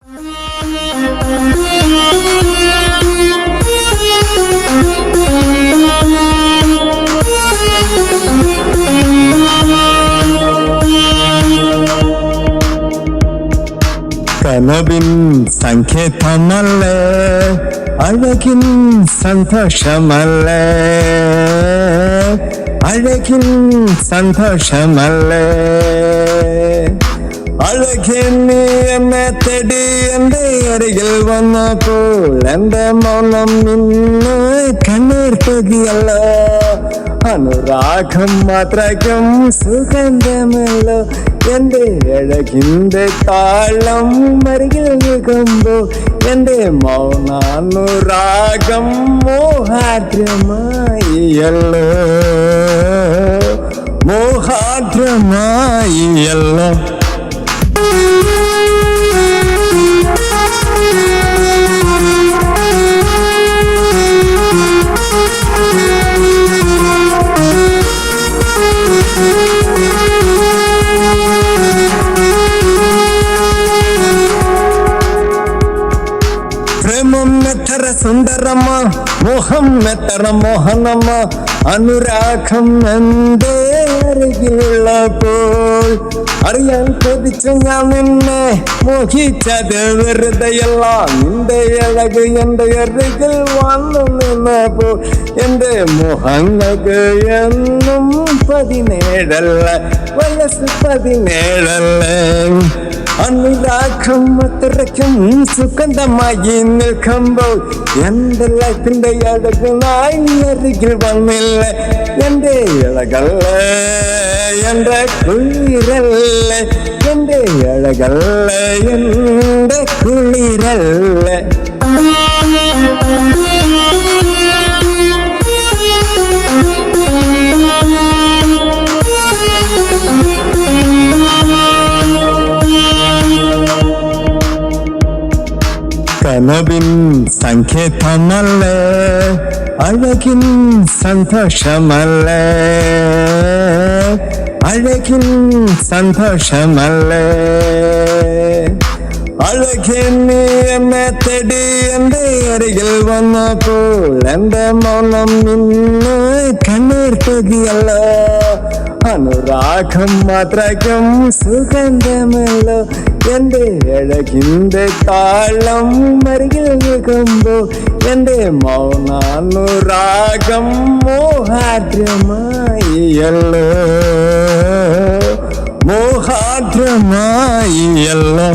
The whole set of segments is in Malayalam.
കനവിൻ സങ്കേതമല്ലേ, അഴകിൻ സന്തോഷമല്ലേ, അഴകിൻ സന്തോഷമല്ലേ. അഴകേ നീ എന്നെ തേടി എൻ്റെ അരികിൽ വന്നപ്പോൾ എൻ്റെ മൗനം നിന്ന് കണ്ണീർ തൂകിയല്ലോ. അനുരാഗം മാത്രം സുഗന്ധമല്ലോ, എൻ്റെ അഴകിൻ്റെ താളം അരികിൽ നിൽക്കുമ്പോൾ എൻ്റെ മൗനാനുരാഗം മോഹാദ്രമായിയല്ലോ, മോഹാദ്രമായിയല്ലോ. ప్రేమం ఎత్తర సుందరమ్మ, മോഹം എത്ര മോഹനമ്മ, അനുരാഗം എന്റെ അരികിലുള്ളപ്പോൾ അറിയാൻ കൊതിച്ചു ഞാൻ നിന്നെ മോഹിച്ചത് വെറുതെയല്ല. നിന്റെ അഴക് എൻ്റെ അരികിൽ വന്നു നിന്നപ്പോൾ എൻ്റെ മോഹങ്ങൾക്ക് എന്നും 17 വയസ്സ് 17. അനുരാഗം അത്രയ്ക്കും സുഗന്ധമായി നിൽക്കുമ്പോൾ എൻ്റെ ലൈഫിൻ്റെ അഴകായി അരികിൽ വന്നില്ല. എൻ്റെ ഇളകല്ലേ, എൻ്റെ കുളിരല്ലേ, എൻ്റെ അഴകല്ലേ, എൻ്റെ കുളിരല്ലേ. കനവിൻ സങ്കേതമല്ലേ, അഴകിൻ സന്തോഷമല്ലേ, അഴകിൻ സന്തോഷമല്ലേ. അഴകേ നീ എന്നെ തേടി എൻ്റെ അരികിൽ വന്നപ്പോൾ എൻ്റെ മൗനം നിന്ന് കണ്ണീർ തൂകിയല്ലോ. അനുരാഗം മാത്രം സുഗന്ധമല്ലോ, എൻ്റെ അഴകിൻ്റെ താളം അരികിൽ നിൽക്കുമ്പോൾ എൻ്റെ മൗനാനുരാഗം മോഹാദ്രമായിയല്ലോ, മോഹാദ്രമായിയല്ലോ.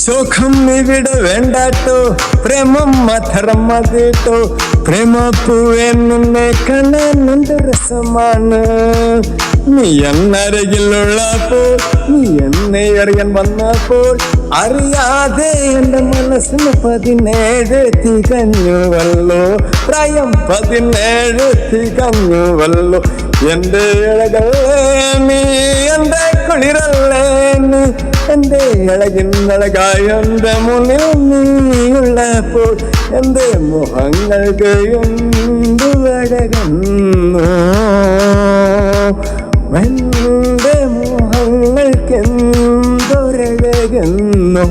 സുഖം ഇവിടെ വേണ്ടാട്ടോ, പ്രേമം മാത്രം മതിട്ടോ. പ്രേമപ്പൂവേ നിന്നെ കാണാൻ എന്ത് രസമാണ്. നീ എന്നരികിലുള്ളപ്പോൾ, നീ എന്നെ അറിയാൻ വന്നപ്പോൾ അറിയാതെ എൻ്റെ മനസ്സിന് 17 തികഞ്ഞുവല്ലോ. പ്രായം 17 തികഞ്ഞുവല്ലോ. എൻ്റെ ഇഴകല്ലേ നീ, എൻ്റെ കുളിരല്ലേ നീ, എൻ്റെ അഴകിൻ അഴകായ എൻ്റെ മുന്നിൽ നീയുള്ളപ്പോൾ എൻ്റെ മുഖങ്ങൾക്ക് എന്തു അഴകുന്നു, എൻ്റെ മുഖങ്ങൾക്ക് എന്തൊരഴകുന്നു.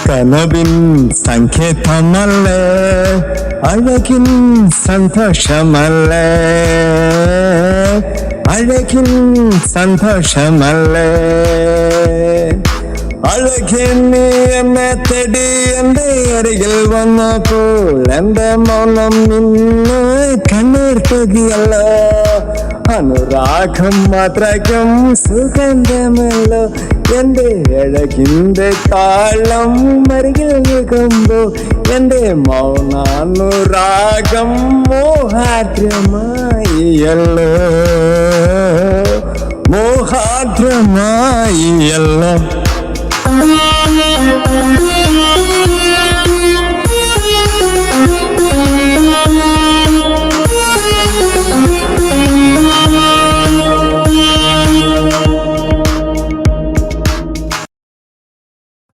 കനവിൻ സങ്കേതമല്ലേ, അഴകിൻ സന്തോഷമല്ലേ, അഴകിൻ സന്തോഷമല്ലേ. അഴകേ നീ എന്നെ തേടി എൻ്റെ അരികിൽ വന്നപ്പോൾ എൻ്റെ മൗനം നിന്ന് കണ്ണീർ തൂകിയല്ലോ. അനുരാഗം മാത്രം സുഗന്ധമല്ലോ, എൻ്റെ അഴകിൻ്റെ താളം അരികിൽ നിൽക്കുമ്പോൾ എൻ്റെ മൗനാനുരാഗം മോഹാദ്രമായിയല്ലോ, മോഹാദ്രമായല്ലോ